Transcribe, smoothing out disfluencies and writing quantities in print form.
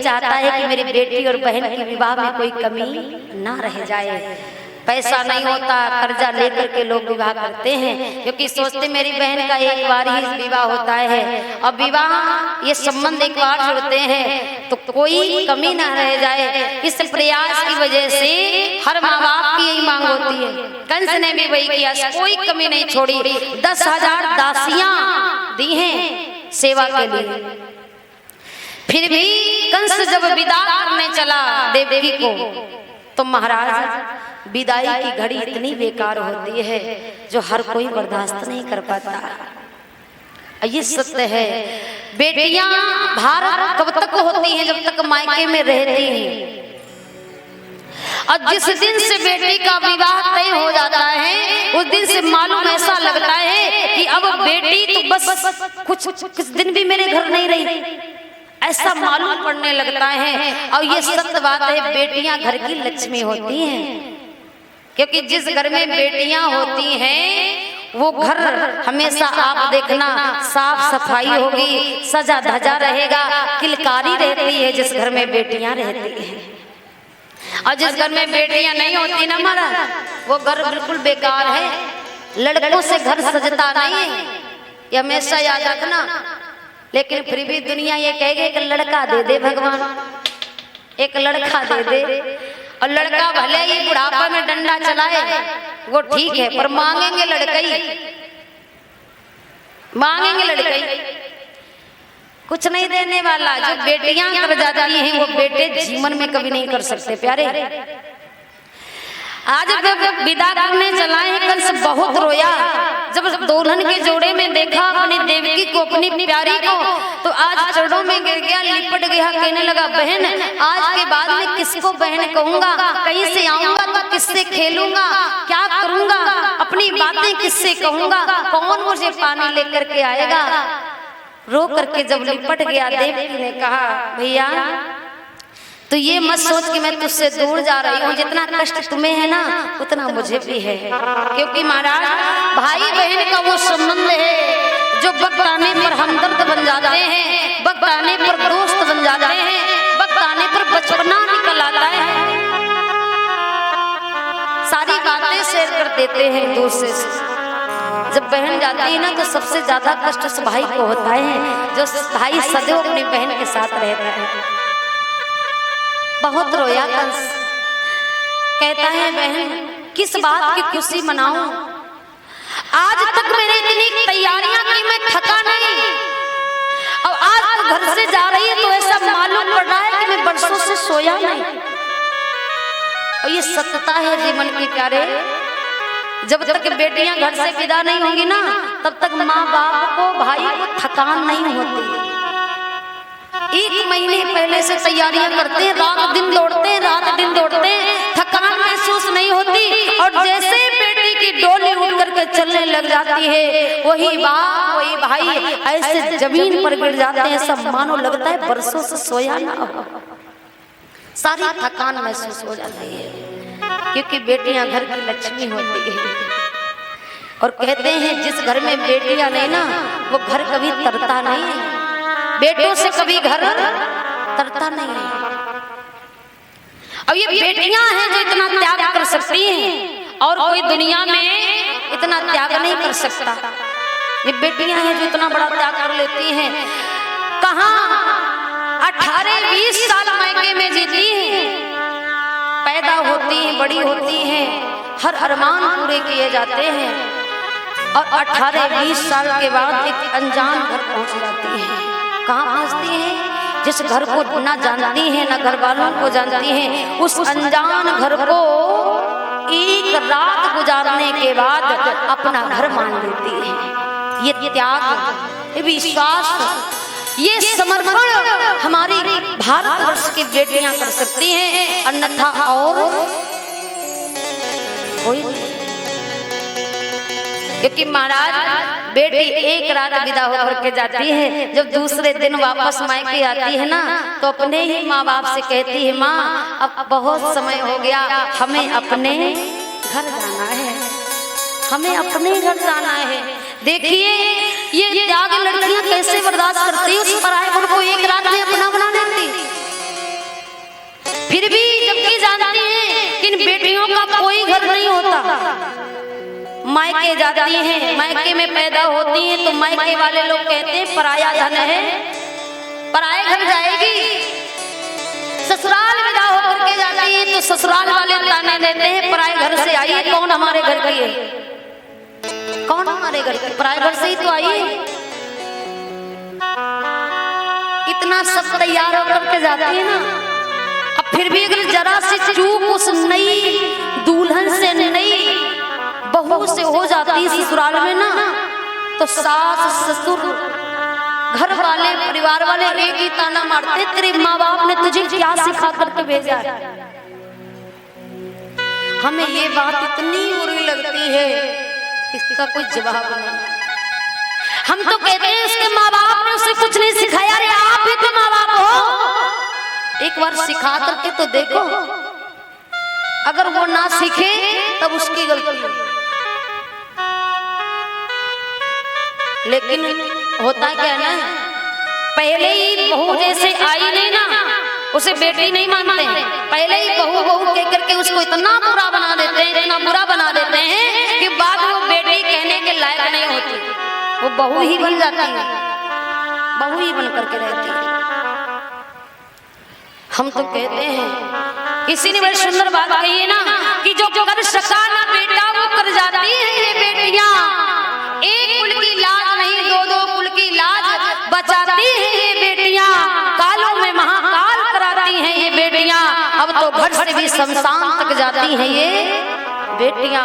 चाहता है कि मेरी बेटी और बहन के विवाह में कोई कमी ना रह जाए। पैसा नहीं होता, कर्जा लेकर के लोग विवाह करते हैं, क्योंकि सोचते मेरी बहन का एक बार ही विवाह होता है और विवाह ये संबंध एक बार जुड़ते हैं तो कोई कमी ना रह जाए। इस प्रयास की वजह से हर माँ बाप की यही मांग होती है। कंस ने भी वही किया, कोई कमी नहीं छोड़ी। 10,000 दासियां दी हैं सेवा के लिए। फिर भी कंस जब विदा करने चला देवकी को तो महाराज विदाई की घड़ी इतनी बेकार होती है जो हर कोई बर्दाश्त नहीं कर पाता। ये सत्य है। बेटियां भारत कब तक होती हैं? जब तक मायके में रहती हैं। और जिस दिन से बेटी का विवाह तय हो जाता है उस दिन से मालूम ऐसा लगता है कि अब बेटी तो बस कुछ दिन भी मेरे घर नहीं रही, ऐसा मालूम पड़ने लगता है। और ये सत्य बात है, बेटियां घर की लक्ष्मी होती हैं, क्योंकि जिस घर में बेटियां होती हैं वो घर हमेशा आप देखना साफ सफाई होगी, सजा धजा रहेगा, किलकारी रहती है जिस घर में बेटियां रहती हैं। और जिस घर में बेटियां नहीं होती ना महाराज, वो घर बिल्कुल बेकार है। लड़कों से घर सजता नहीं है, ये हमेशा याद रखना। लेकिन फिर भी दुनिया ये कहेगी एक लड़का दे दे भगवान, एक लड़का दे दे। और लड़का भले ही बुढ़ापा में डंडा चलाए वो ठीक है, पर मांगेंगे लड़कई, मांगेंगे लड़कई, कुछ नहीं देने वाला। जो बेटियां कर जाती हैं वो बेटे जीवन में कभी नहीं कर सकते। प्यारे आज जब विदा करने चला है कंस बहुत रोया। जब दुल्हन के जोड़े में देखा अपनी देवकी को, अपनी प्यारी को, तो आज चरणों में गिर गया, लिपट गया, कहने लगा बहन आज के बाद में किसको बहन कहूंगा? कहीं से आऊंगा तो किससे खेलूंगा? क्या करूंगा? अपनी बातें किससे कहूंगा? कौन मुझे पानी लेकर के आएगा? रो करके जब लिपट गया, देवकी ने कहा भैया तो ये मत सोच कि मैं तुझसे दूर जा रही हूँ, जितना कष्ट तुम्हें है ना उतना मुझे भी है। क्योंकि महाराज भाई बहन का वो संबंध है जो वक्त आने पर हमदर्द बन जाते हैं, वक्त आने पर दोस्त बन जाते हैं, वक्त आने पर बचपना निकल आता है, सारी बातें शेयर कर देते हैं एक दूसरे से। जब बहन जाती है ना तो सबसे ज्यादा कष्ट उस भाई को होता है जो भाई सदैव अपनी बहन के साथ रहता है। बहुत रोया कंस, कहता है बहन किस बात की खुशी मनाऊं? आज तक मैंने इतनी तैयारियां की, मैं थका नहीं, और आज तो घर से जा रही है तो ऐसा मालूम पड़ रहा है कि मैं बरसों से सोया नहीं। और ये सत्यता है जीवन की प्यारे। जब तक बेटियां घर से विदा नहीं होंगी ना तब तक माँ बाप को, भाई को थकान नहीं होती। 1 महीने पहले से तैयारियां करते हैं, रात दिन दौड़ते हैं, रात दिन दौड़ते हैं, थकान महसूस नहीं होती। और जैसे बेटी की डोली उठ करके चलने लग जाती है वही बाप वही भाई ऐसे जमीन पर गिर जाते हैं, सब मानो लगता है बरसों से सोया ना हो। सारी थकान महसूस हो जाती है, क्योंकि बेटियां घर की लक्ष्मी होती है। और कहते हैं जिस घर में बेटियां नहीं ना वो घर कभी तरता नहीं है, बेटों से कभी घर तरता नहीं है। और ये बेटियां हैं जो इतना त्याग कर सकती हैं और कोई दुनिया में इतना त्याग नहीं कर सकता। ये बेटियां हैं जो इतना बड़ा त्याग कर लेती हैं। कहाँ 18-20 साल मायके में जीती हैं, पैदा होती हैं, बड़ी होती हैं, हर अरमान पूरे किए जाते हैं, और 18-20 साल के बाद एक अनजान घर पहुंच जाती है। कहाँ पहुँचती हैं? जिस घर को ना जानती हैं ना घर वालों को जानती हैं, उस अनजान घर को एक रात गुजारने के बाद अपना घर मान लेती है। ये त्याग, ये विश्वास, ये समर्पण हमारी भारतवर्ष की बेटियां कर सकती हैं, अन्यथा और कोई नहीं। क्योंकि महाराज बेटी एक रात विदा होकर के जाती है, जब दूसरे दिन वापस मायके आती है ना तो अपने ही माँ बाप से कहती है माँ अब बहुत समय हो गया, हमें अपने घर जाना है, हमें अपने घर जाना है। देखिए ये त्याग लड़कियां कैसे बर्दाश्त करती है, उस पराये घर को एक रात में अपना बना लेती। फिर भी जबकि जानती हैं कि इन बेटियों का कोई घर नहीं होता, मायके जाती हैं, मायके में पैदा होती हैं तो मायके वाले लोग कहते हैं पराया धन है, पराए घर जाएगी। ससुराल विदा होकर के जाती है तो ससुराल वाले ताने देते हैं पराए घर से आई है, कौन हमारे घर की है, कौन हमारे घर की, पराए घर से ही तो आई है। इतना सब तैयार होकर के जाती है ना, अब फिर भी अगर जरा सी चूक उस नई दुल्हन से, नई बहू से हो जाती ससुराल में ना, तो सास ससुर घर वाले परिवार वाले एक ही ताना मारते, तेरे माँ बाप ने तुझे क्या सिखा करके भेजा है। हमें ये बात इतनी बुरी लगती है, इसका कोई जवाब नहीं। हम तो कहते हैं उसके माँ बाप ने उसे कुछ नहीं सिखाया, अरे आप ही तो माँ बाप हो, एक बार सिखा करके तो देखो, अगर वो ना सीखे तब उसकी गलती है। लेकिन होता क्या ना, पहले ही बहू जैसे आई नहीं ना, उसे बेटी नहीं मानते हैं, पहले ही बहू बहू कह करके उसको इतना बुरा बना देते हैं, इतना बुरा बना देते हैं कि बाद में वो बेटी कहने के लायक नहीं होती, वो बहू ही बन जाती है, बहू ही बन करके रहती है। हम तो कहते हैं, किसी ने बड़ी सुंदर बात कही है ना कि जो कर सका ना बेटा वो कर जाती है ये बेटियां, एक कुल की लाज नहीं दो दो कुल की लाज बचाती है ये बेटियां, कालों में महाकाल कराती हैं ये बेटियां, अब तो घर से भी शमशान तक जाती हैं ये बेटियां।